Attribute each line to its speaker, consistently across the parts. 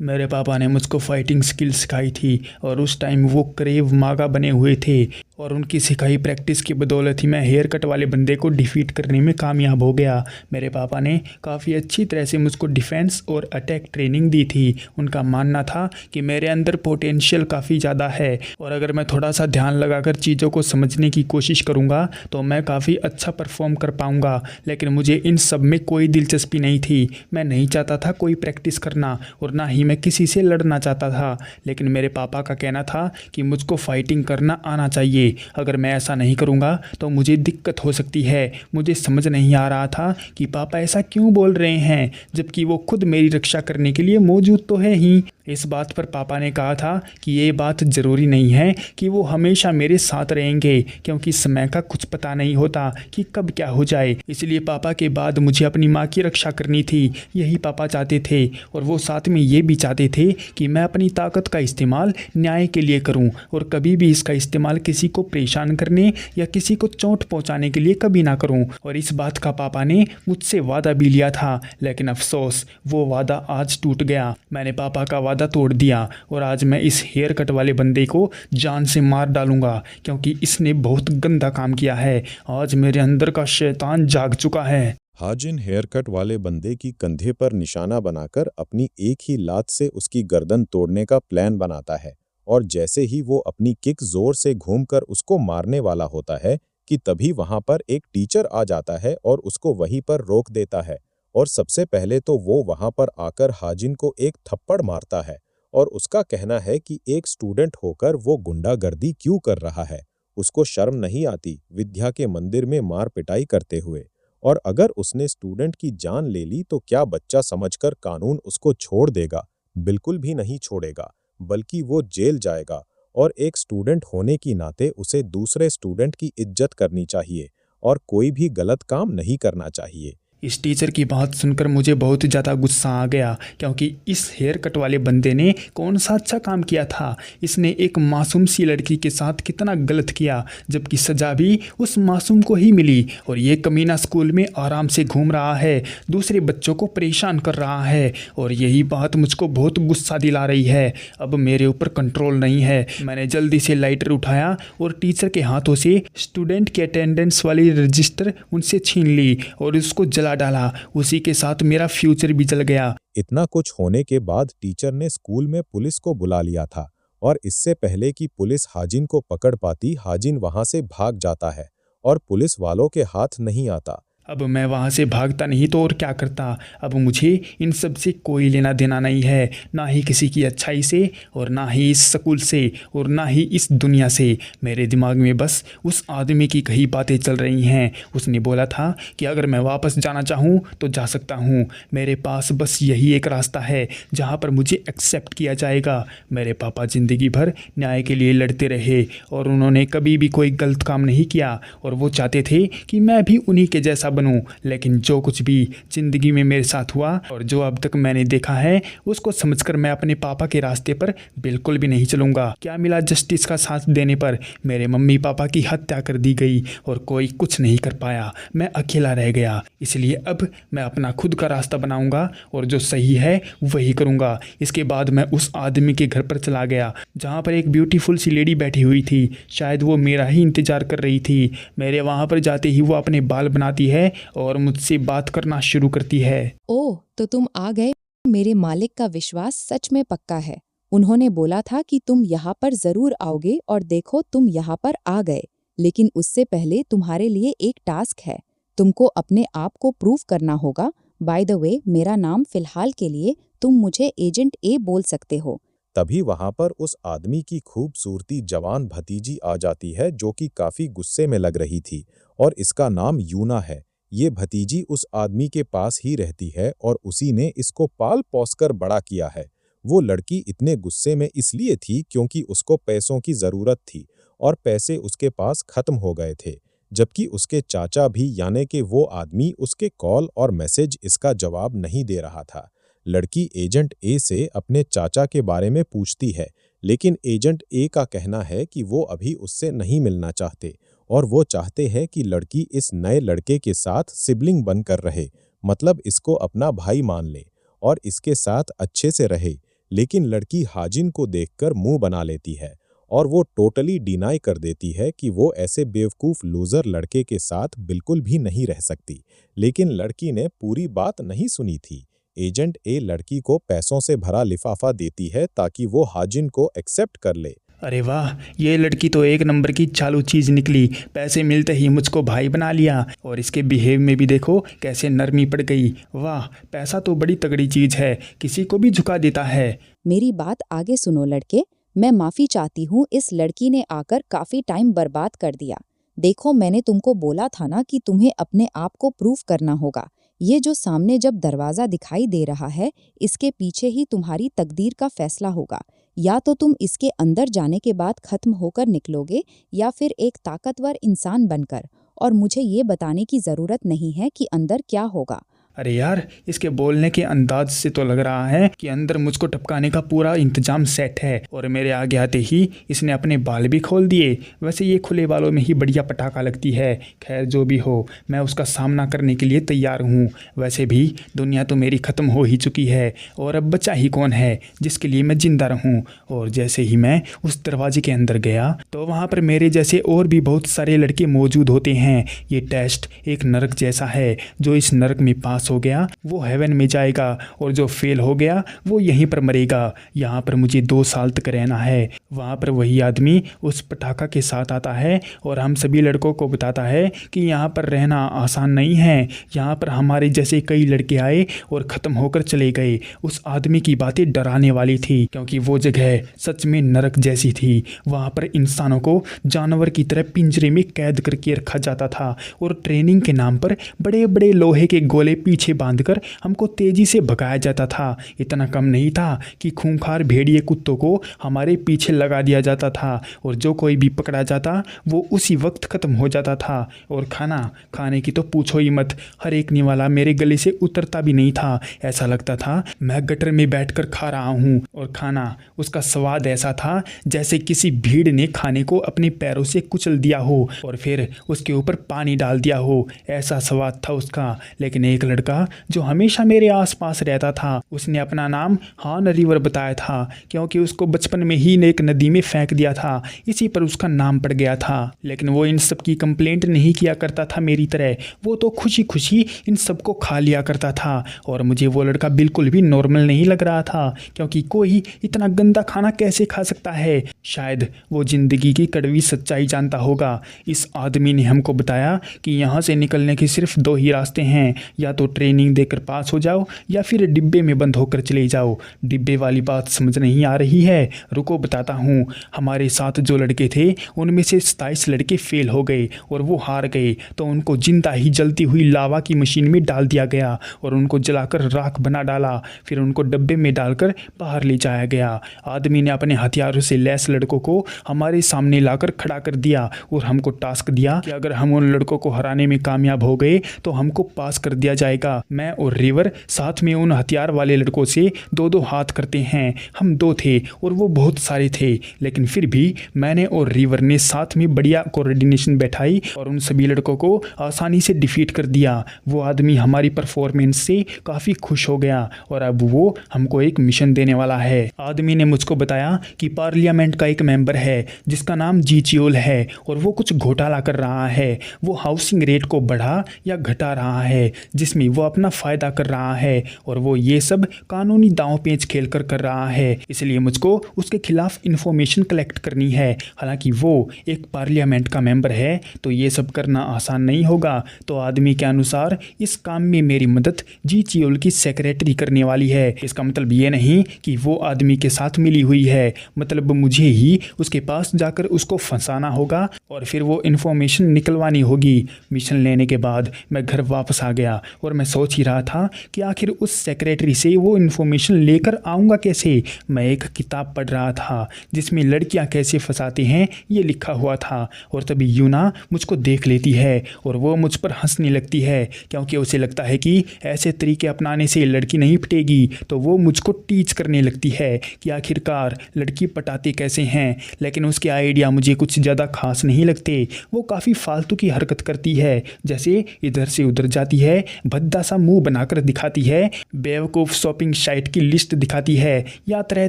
Speaker 1: मेरे पापा ने मुझको फाइटिंग स्किल सिखाई थी और उस टाइम वो करीब मागा बने हुए थे और उनकी सिखाई प्रैक्टिस की बदौलत ही मैं हेयर कट वाले बंदे को डिफीट करने में कामयाब हो गया। मेरे पापा ने काफ़ी अच्छी तरह से मुझको डिफेंस और अटैक ट्रेनिंग दी थी। उनका मानना था कि मेरे अंदर पोटेंशियल काफ़ी ज़्यादा है और अगर मैं थोड़ा सा ध्यान लगाकर चीज़ों को समझने की कोशिश करूँगा तो मैं काफ़ी अच्छा परफॉर्म कर पाऊँगा। लेकिन मुझे इन सब में कोई दिलचस्पी नहीं थी। मैं नहीं चाहता था कोई प्रैक्टिस करना और ना ही मैं किसी से लड़ना चाहता था। लेकिन मेरे पापा का कहना था कि मुझको फाइटिंग करना आना चाहिए, अगर मैं ऐसा नहीं करूँगा तो मुझे दिक्कत हो सकती है। मुझे समझ नहीं आ रहा था कि पापा ऐसा क्यों बोल रहे हैं जबकि वो खुद मेरी रक्षा करने के लिए मौजूद तो है ही। इस बात पर पापा ने कहा था कि ये बात ज़रूरी नहीं है कि वो हमेशा मेरे साथ रहेंगे, क्योंकि समय का कुछ पता नहीं होता कि कब क्या हो जाए। इसलिए पापा के बाद मुझे अपनी माँ की रक्षा करनी थी, यही पापा चाहते थे। और वो साथ में ये भी चाहते थे कि मैं अपनी ताकत का इस्तेमाल न्याय के लिए करूं और कभी भी इसका इस्तेमाल किसी को परेशान करने या किसी को चोट पहुंचाने के लिए कभी ना करूं। और इस बात का पापा ने मुझसे वादा भी लिया था, लेकिन अफसोस वो वादा आज टूट गया। मैंने पापा का वादा तोड़ दिया और आज मैं इस हेयर कट वाले बंदे को जान से मार डालूंगा, क्योंकि इसने बहुत गंदा काम किया है। आज मेरे अंदर का शैतान जाग चुका है।
Speaker 2: हाजिन हेयर कट वाले बंदे की कंधे पर निशाना बनाकर अपनी एक ही लात से उसकी गर्दन तोड़ने का प्लान बनाता है और जैसे ही वो अपनी किक जोर से घूमकर उसको मारने वाला होता है कि तभी वहां पर एक टीचर आ जाता है और उसको वहीं पर रोक देता है। और सबसे पहले तो वो वहां पर आकर हाजिन को एक थप्पड़ मारता है और उसका कहना है कि एक स्टूडेंट होकर वो गुंडागर्दी क्यों कर रहा है, उसको शर्म नहीं आती विद्या के मंदिर में मार पिटाई करते हुए। और अगर उसने स्टूडेंट की जान ले ली तो क्या बच्चा समझकर कानून उसको छोड़ देगा? बिल्कुल भी नहीं छोड़ेगा, बल्कि वो जेल जाएगा। और एक स्टूडेंट होने की नाते उसे दूसरे स्टूडेंट की इज्जत करनी चाहिए और कोई भी गलत काम नहीं करना चाहिए।
Speaker 1: इस टीचर की बात सुनकर मुझे बहुत ज़्यादा गुस्सा आ गया, क्योंकि इस हेयर कट वाले बंदे ने कौन सा अच्छा काम किया था। इसने एक मासूम सी लड़की के साथ कितना गलत किया, जबकि सज़ा भी उस मासूम को ही मिली। और ये कमीना स्कूल में आराम से घूम रहा है, दूसरे बच्चों को परेशान कर रहा है और यही बात मुझको बहुत गुस्सा दिला रही है। अब मेरे ऊपर कंट्रोल नहीं है। मैंने जल्दी से लाइटर उठाया और टीचर के हाथों से स्टूडेंट की अटेंडेंस वाली रजिस्टर उनसे छीन ली और उसको जला डाला। उसी के साथ मेरा फ्यूचर भी जल गया।
Speaker 2: इतना कुछ होने के बाद टीचर ने स्कूल में पुलिस को बुला लिया था और इससे पहले कि पुलिस हाजिन को पकड़ पाती, हाजिन वहां से भाग जाता है और पुलिस वालों के हाथ नहीं आता।
Speaker 1: अब मैं वहाँ से भागता नहीं तो और क्या करता। अब मुझे इन सब से कोई लेना देना नहीं है, ना ही किसी की अच्छाई से और ना ही इस स्कूल से और ना ही इस दुनिया से। मेरे दिमाग में बस उस आदमी की कही बातें चल रही हैं। उसने बोला था कि अगर मैं वापस जाना चाहूँ तो जा सकता हूँ। मेरे पास बस यही एक रास्ता है जहाँ पर मुझे एक्सेप्ट किया जाएगा। मेरे पापा ज़िंदगी भर न्याय के लिए लड़ते रहे और उन्होंने कभी भी कोई गलत काम नहीं किया और वो चाहते थे कि मैं भी उन्हीं के जैसा बनूं। लेकिन जो कुछ भी जिंदगी में मेरे साथ हुआ और जो अब तक मैंने देखा है, उसको समझकर मैं अपने पापा के रास्ते पर बिल्कुल भी नहीं चलूंगा। क्या मिला जस्टिस का साथ देने पर? मेरे मम्मी पापा की हत्या कर दी गई और कोई कुछ नहीं कर पाया। मैं अकेला रह गया। इसलिए अब मैं अपना खुद का रास्ता बनाऊंगा और जो सही है वही करूंगा। इसके बाद मैं उस आदमी के घर पर चला गया जहाँ पर एक ब्यूटीफुल सी लेडी बैठी हुई थी। शायद वो मेरा ही इंतजार कर रही थी। मेरे वहाँ पर जाते ही वो अपने बाल बनाती है और मुझसे बात करना शुरू करती है।
Speaker 3: ओह, तो तुम आ गए। मेरे मालिक का विश्वास सच में पक्का है। उन्होंने बोला था कि तुम यहाँ पर जरूर आओगे और देखो तुम यहाँ पर आ गए। लेकिन उससे पहले तुम्हारे लिए एक टास्क है। तुमको अपने आप को प्रूव करना होगा। बाय द वे, मेरा नाम फिलहाल के लिए तुम मुझे एजेंट ए बोल सकते हो।
Speaker 2: तभी वहां पर उस आदमी की खूबसूरती जवान भतीजी आ जाती है जो कि काफी गुस्से में लग रही थी और इसका नाम यूना है। ये भतीजी उस आदमी के पास ही रहती है और उसी ने इसको पाल पोस कर बड़ा किया है। वो लड़की इतने गुस्से में इसलिए थी क्योंकि उसको पैसों की जरूरत थी और पैसे उसके पास खत्म हो गए थे, जबकि उसके चाचा भी यानी कि वो आदमी उसके कॉल और मैसेज इसका जवाब नहीं दे रहा था। लड़की एजेंट ए से अपने चाचा के बारे में पूछती है, लेकिन एजेंट ए का कहना है कि वो अभी उससे नहीं मिलना चाहते और वो चाहते हैं कि लड़की इस नए लड़के के साथ सिबलिंग बनकर रहे, मतलब इसको अपना भाई मान ले और इसके साथ अच्छे से रहे। लेकिन लड़की हाजिन को देखकर मुंह बना लेती है और वो टोटली डिनाई कर देती है कि वो ऐसे बेवकूफ़ लूज़र लड़के के साथ बिल्कुल भी नहीं रह सकती। लेकिन लड़की ने पूरी बात नहीं सुनी थी। एजेंट ए लड़की को पैसों से भरा लिफाफा देती है ताकि वो हाजिन को एक्सेप्ट कर ले।
Speaker 1: अरे वाह, ये लड़की तो एक नंबर की चालू चीज़ निकली। पैसे मिलते ही मुझको भाई बना लिया और इसके बिहेव में भी देखो कैसे नरमी पड़ गई। वाह, पैसा तो बड़ी तगड़ी चीज़ है, किसी को भी झुका देता है।
Speaker 3: मेरी बात आगे सुनो लड़के, मैं माफ़ी चाहती हूँ, इस लड़की ने आकर काफ़ी टाइम बर्बाद कर दिया। देखो, मैंने तुमको बोला था ना कि तुम्हें अपने आप को प्रूफ करना होगा। ये जो सामने जब दरवाज़ा दिखाई दे रहा है, इसके पीछे ही तुम्हारी तकदीर का फैसला होगा। या तो तुम इसके अंदर जाने के बाद खत्म होकर निकलोगे या फिर एक ताकतवर इंसान बनकर, और मुझे ये बताने की ज़रूरत नहीं है कि अंदर क्या होगा।
Speaker 1: अरे यार, इसके बोलने के अंदाज से तो लग रहा है कि अंदर मुझको टपकाने का पूरा इंतजाम सेट है और मेरे आगे आते ही इसने अपने बाल भी खोल दिए। वैसे ये खुले बालों में ही बढ़िया पटाखा लगती है। खैर जो भी हो, मैं उसका सामना करने के लिए तैयार हूँ। वैसे भी दुनिया तो मेरी ख़त्म हो ही चुकी है और अब बचा ही कौन है जिसके लिए मैं जिंदा रहूँ। और जैसे ही मैं उस दरवाजे के अंदर गया तो वहाँ पर मेरे जैसे और भी बहुत सारे लड़के मौजूद होते हैं। ये टेस्ट एक नरक जैसा है। जो इस नरक में पास हो गया वो हेवन में जाएगा और जो फेल हो गया वो यहीं पर मरेगा। यहाँ पर मुझे 2 साल तक रहना है। वहाँ पर वही आदमी उस पटाखा के साथ आता है और हम सभी लड़कों को बताता है कि यहाँ पर रहना आसान नहीं है। यहाँ पर हमारे जैसे कई लड़के आए और ख़त्म होकर चले गए। उस आदमी की बातें डराने वाली थी क्योंकि वो जगह सच में नरक जैसी थी। वहाँ पर इंसानों को जानवर की तरह पिंजरे में कैद करके रखा जाता था और ट्रेनिंग के नाम पर बड़े बड़े लोहे के गोले पीछे बांधकर हमको तेजी से भगाया जाता था। इतना कम नहीं था कि खूंखार भेड़िए कुत्तों को हमारे पीछे लगा दिया जाता था और जो कोई भी पकड़ा जाता वो उसी वक्त ख़त्म हो जाता था। और खाना खाने की तो पूछो ही मत, हर एक निवाला मेरे गले से उतरता भी नहीं था। ऐसा लगता था मैं गटर में बैठकर खा रहा हूँ और खाना उसका स्वाद ऐसा था जैसे किसी भीड़ ने खाने को अपने पैरों से कुचल दिया हो और फिर उसके ऊपर पानी डाल दिया हो। ऐसा स्वाद था उसका। लेकिन एक लड़का जो हमेशा मेरे आसपास रहता था, उसने अपना नाम हान रिवर बताया था क्योंकि उसको बचपन में ही एक नदी में फेंक दिया था, इसी पर उसका नाम पड़ गया था। लेकिन वो इन सब की कंप्लेंट नहीं किया करता था मेरी तरह। वो तो खुशी खुशी इन सबको खा लिया करता था और मुझे वो लड़का बिल्कुल भी नॉर्मल नहीं लग रहा था क्योंकि कोई इतना गंदा खाना कैसे खा सकता है। शायद वो जिंदगी की कड़वी सच्चाई जानता होगा। इस आदमी ने हमको बताया कि यहाँ से निकलने के सिर्फ 2 ही रास्ते हैं, या तो ट्रेनिंग देकर पास हो जाओ या फिर डिब्बे में बंद होकर चले जाओ। डिब्बे वाली बात समझ नहीं आ रही है, रुको बताता हूँ। हमारे साथ जो लड़के थे उनमें से 27 लड़के फेल हो गए और वो हार गए, तो उनको जिंदा ही जलती हुई लावा की मशीन में डाल दिया गया और उनको जलाकर राख बना डाला। फिर उनको डब्बे में डालकर बाहर ले जाया गया। आदमी ने अपने हथियारों से लैस लड़कों को हमारे सामने लाकर खड़ा कर दिया और हमको टास्क दिया कि अगर हम उन लड़कों को हराने में कामयाब हो गए तो हमको पास कर दिया जाएगा। मैं और रिवर साथ में उन हथियार वाले लड़कों से 2-2 हाथ करते हैं। हम 2 थे और वो बहुत सारे थे, लेकिन फिर भी मैंने और रिवर ने साथ में बढ़िया कोऑर्डिनेशन बैठाई और उन सभी लड़कों को आसानी से डिफीट कर दिया। वो आदमी हमारी परफॉर्मेंस से काफ़ी खुश हो गया और अब वो हमको एक मिशन देने वाला है। आदमी ने मुझको बताया कि पार्लियामेंट का एक मेंबर है जिसका नाम जीचियोल है और वो कुछ घोटाला कर रहा है। वो हाउसिंग रेट को बढ़ा या घटा रहा है जिसमें वो अपना फ़ायदा कर रहा है और वो ये सब कानूनी दांव पेच खेल कर रहा है। इसलिए मुझको उसके खिलाफ इन्फॉर्मेशन कलेक्ट करनी है। हालांकि वो एक पार्लियामेंट का मेंबर है तो ये सब करना आसान नहीं होगा। तो आदमी के अनुसार इस काम में मेरी मदद जीचियोल की सेक्रेटरी करने वाली है। इसका मतलब ये नहीं कि वो आदमी के साथ मिली हुई है, मतलब मुझे ही उसके पास जाकर उसको फंसाना होगा और फिर वो इन्फॉर्मेशन निकलवानी होगी। मिशन लेने के बाद मैं घर वापस आ गया और मैं सोच ही रहा था कि आखिर उस सेक्रेटरी से वो इन्फॉर्मेशन लेकर आऊँगा कैसे। मैं एक किताब पढ़ रहा था जिसमें लड़कियां कैसे फंसाती हैं ये लिखा हुआ था और तभी यूना मुझको देख लेती है और वो मुझ पर हंसने लगती है क्योंकि उसे लगता है कि ऐसे तरीके अपनाने से लड़की नहीं पटेगी। तो वो मुझको टीच करने लगती है कि आखिरकार लड़की पटाते कैसे हैं, लेकिन उसके आइडिया मुझे कुछ ज़्यादा खास नहीं लगते। वो काफ़ी फालतू की हरकत करती है, जैसे इधर से उधर जाती है, भद्दा सा मुंह बनाकर दिखाती है, बेवकूफ़ शॉपिंग साइट की लिस्ट दिखाती है, या तरह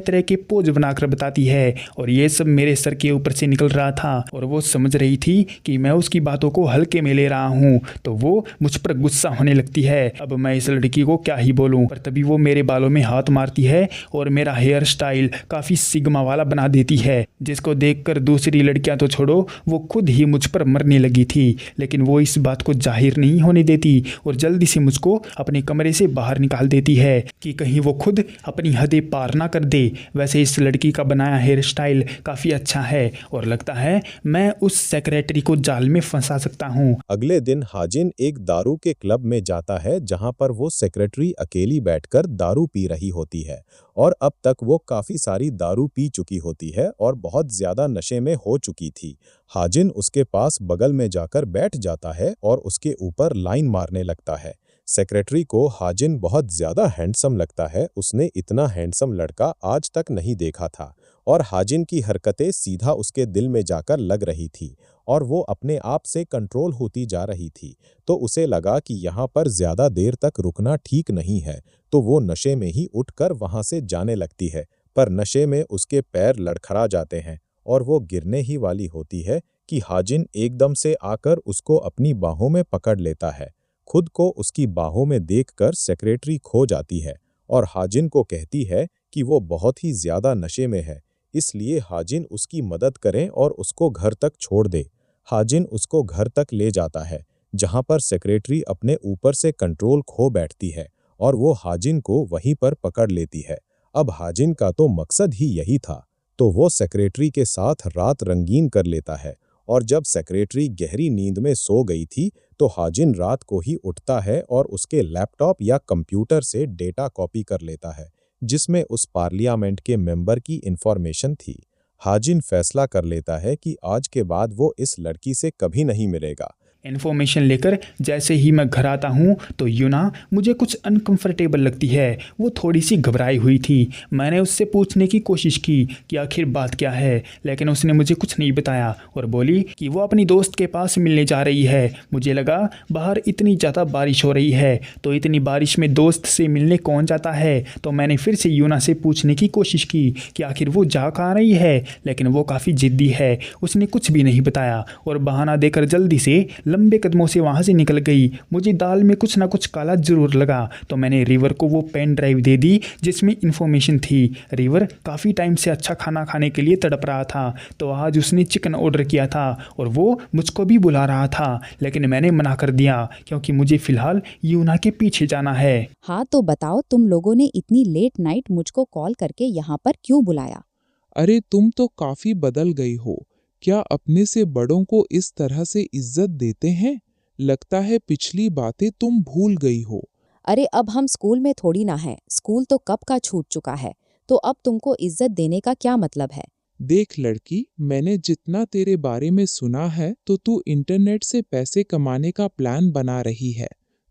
Speaker 1: तरह के पोज बनाकर बताती है। और ये सब मेरे सर के ऊपर से निकल रहा था और वो समझ रही थी कि मैं उसकी बातों को हल्के में ले रहा हूँ, तो वो मुझ पर गुस्सा होने लगती है। अब मैं इस लड़की को क्या ही बोलूँ, पर तभी वो मेरे बालों में हाथ मारती है और मेरा हेयर स्टाइल काफ़ी सिग्मा वाला बना देती है, जिसको देखकर दूसरी लड़कियां तो छोड़ो, वो खुद ही मुझ पर मरने लगी थी। लेकिन वो इस बात को जाहिर नहीं होने देती और जल्दी से मुझको अपने कमरे से बाहर निकाल देती है कि कहीं वो खुद अपनी हदें पार ना कर दे। वैसे इस लड़की का बनाया हेयर स्टाइल काफ़ी अच्छा है और लगता है मैं उस सेक्रेटरी को जाल में फंसा सकता हूँ।
Speaker 2: अगले दिन हाजिन एक दारू के क्लब में जाता है जहां पर वो सेक्रेटरी अकेली बैठकर दारू पी रही होती है और अब तक वो काफी सारी दारू पी चुकी होती है और बहुत ज्यादा नशे में हो चुकी थी। हाजिन उसके पास बगल में जाकर बैठ जाता है और उसके ऊपर लाइन मारने लगता है। सेक्रेटरी को हाजिन बहुत ज्यादा हैंडसम लगता है, उसने इतना हैंडसम लड़का आज तक नहीं देखा था और हाजिन की हरकतें सीधा उसके दिल में जाकर लग रही थी और वो अपने आप से कंट्रोल होती जा रही थी। तो उसे लगा कि यहाँ पर ज्यादा देर तक रुकना ठीक नहीं है, तो वो नशे में ही उठकर वहां से जाने लगती है। पर नशे में उसके पैर लड़खड़ा जाते हैं और वो गिरने ही वाली होती है कि हाजिन एकदम से आकर उसको अपनी बाहों में पकड़ लेता है। खुद को उसकी बाहों में देखकर सेक्रेटरी खो जाती है और हाजिन को कहती है कि वो बहुत ही ज्यादा नशे में है, इसलिए हाजिन उसकी मदद करें और उसको घर तक छोड़ दे। हाजिन उसको घर तक ले जाता है जहां पर सेक्रेटरी अपने ऊपर से कंट्रोल खो बैठती है और वो हाजिन को वहीं पर पकड़ लेती है। अब हाजिन का तो मकसद ही यही था, तो वो सेक्रेटरी के साथ रात रंगीन कर लेता है और जब सेक्रेटरी गहरी नींद में सो गई थी तो हाजिन रात को ही उठता है और उसके लैपटॉप या कंप्यूटर से डेटा कॉपी कर लेता है जिसमें उस पार्लियामेंट के मेंबर की इंफॉर्मेशन थी। हाजिन फैसला कर लेता है कि आज के बाद वो इस लड़की से कभी नहीं मिलेगा।
Speaker 1: इन्फॉर्मेशन लेकर जैसे ही मैं घर आता हूँ तो यूना मुझे कुछ अनकंफर्टेबल लगती है। वो थोड़ी सी घबराई हुई थी। मैंने उससे पूछने की कोशिश की कि आखिर बात क्या है, लेकिन उसने मुझे कुछ नहीं बताया और बोली कि वो अपनी दोस्त के पास मिलने जा रही है। मुझे लगा बाहर इतनी ज़्यादा बारिश हो रही है तो इतनी बारिश में दोस्त से मिलने कौन जाता है, तो मैंने फिर से यूना से पूछने की कोशिश की कि आखिर वो जा कहाँ रही है, लेकिन वो काफ़ी ज़िद्दी है। उसने कुछ भी नहीं बताया और बहाना देकर जल्दी से लंबे कदमों से वहाँ से निकल गई। मुझे दाल में कुछ ना कुछ काला जरूर लगा तो मैंने रिवर को वो पेन ड्राइव दे दी जिसमें इन्फॉर्मेशन थी। रिवर काफ़ी टाइम से अच्छा खाना खाने के लिए तड़प रहा था, तो आज उसने चिकन ऑर्डर किया था और वो मुझको भी बुला रहा था, लेकिन मैंने मना कर दिया क्योंकि मुझे फ़िलहाल यूना के पीछे जाना है।
Speaker 3: हाँ तो बताओ, तुम लोगों ने इतनी लेट नाइट मुझको कॉल करके यहाँ पर क्यों बुलाया?
Speaker 4: अरे तुम तो काफी बदल गई हो। क्या अपने से बड़ों को इस तरह से इज्जत देते हैं? लगता है पिछली बातें तुम भूल गई हो।
Speaker 3: अरे अब हम स्कूल में थोड़ी ना है, स्कूल तो कब का छूट चुका है, तो अब तुमको इज्जत देने का क्या मतलब है?
Speaker 4: देख लड़की, मैंने जितना तेरे बारे में सुना है तो तू इंटरनेट से पैसे कमाने का प्लान बना रही है,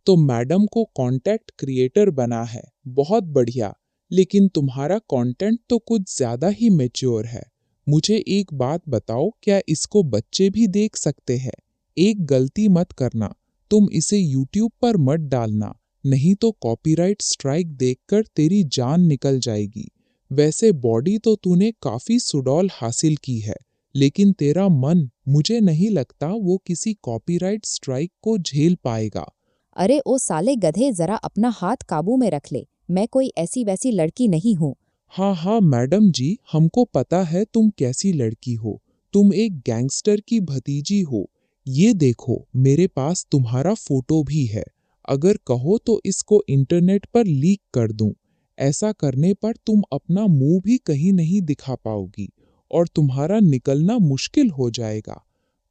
Speaker 4: तो मैडम को कंटेंट क्रिएटर बना है। बहुत बढ़िया, लेकिन तुम्हारा कंटेंट तो कुछ ज्यादा ही मैच्योर है। मुझे एक बात बताओ, क्या इसको बच्चे भी देख सकते हैं? एक गलती मत करना, तुम इसे YouTube पर मत डालना, नहीं तो कॉपीराइट स्ट्राइक देखकर तेरी जान निकल जाएगी। वैसे बॉडी तो तूने काफी सुडौल हासिल की है, लेकिन तेरा मन, मुझे नहीं लगता वो किसी कॉपीराइट स्ट्राइक को झेल पाएगा।
Speaker 3: अरे ओ साले गधे, जरा अपना हाथ काबू में रख ले, मैं कोई ऐसी वैसी लड़की नहीं हूँ।
Speaker 4: हाँ मैडम जी, हमको पता है तुम कैसी लड़की हो। तुम एक गैंगस्टर की भतीजी हो। ये देखो, मेरे पास तुम्हारा फोटो भी है। अगर कहो तो इसको इंटरनेट पर लीक कर दूं। ऐसा करने पर तुम अपना मुंह भी कहीं नहीं दिखा पाओगी और तुम्हारा निकलना मुश्किल हो जाएगा।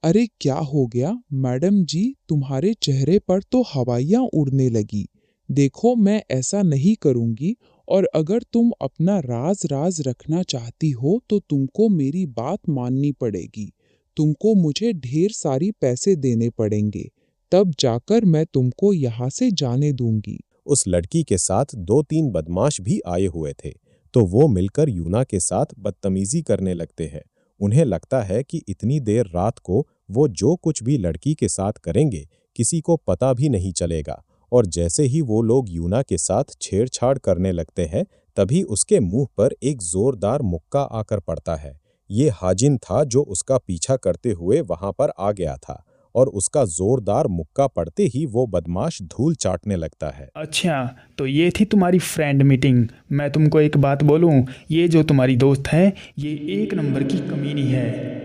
Speaker 4: अरे क्या हो गया मैडम जी, तुम्हारे चेहरे पर तो हवाइयाँ उड़ने लगी। देखो, मैं ऐसा नहीं करूंगी और अगर तुम अपना राज रखना चाहती हो तो तुमको मेरी बात माननी पड़ेगी। तुमको मुझे ढेर सारी पैसे देने पड़ेंगे, तब जाकर मैं तुमको यहाँ से जाने दूंगी।
Speaker 2: उस लड़की के साथ 2-3 बदमाश भी आए हुए थे, तो वो मिलकर यूना के साथ बदतमीजी करने लगते हैं। उन्हें लगता है कि इतनी देर रात को वो जो कुछ भी लड़की के साथ करेंगे किसी को पता भी नहीं चलेगा, और जैसे ही वो लोग यूना के साथ छेड़छाड़ करने लगते हैं तभी उसके मुंह पर एक जोरदार मुक्का आकर पड़ता है। ये हाजिन था जो उसका पीछा करते हुए वहां पर आ गया था, और उसका जोरदार मुक्का पड़ते ही वो बदमाश धूल चाटने लगता है।
Speaker 1: अच्छा, तो ये थी तुम्हारी फ्रेंड मीटिंग। मैं तुमको एक बात बोलूं, ये जो तुम्हारी दोस्त है ये एक नंबर की कमीनी है।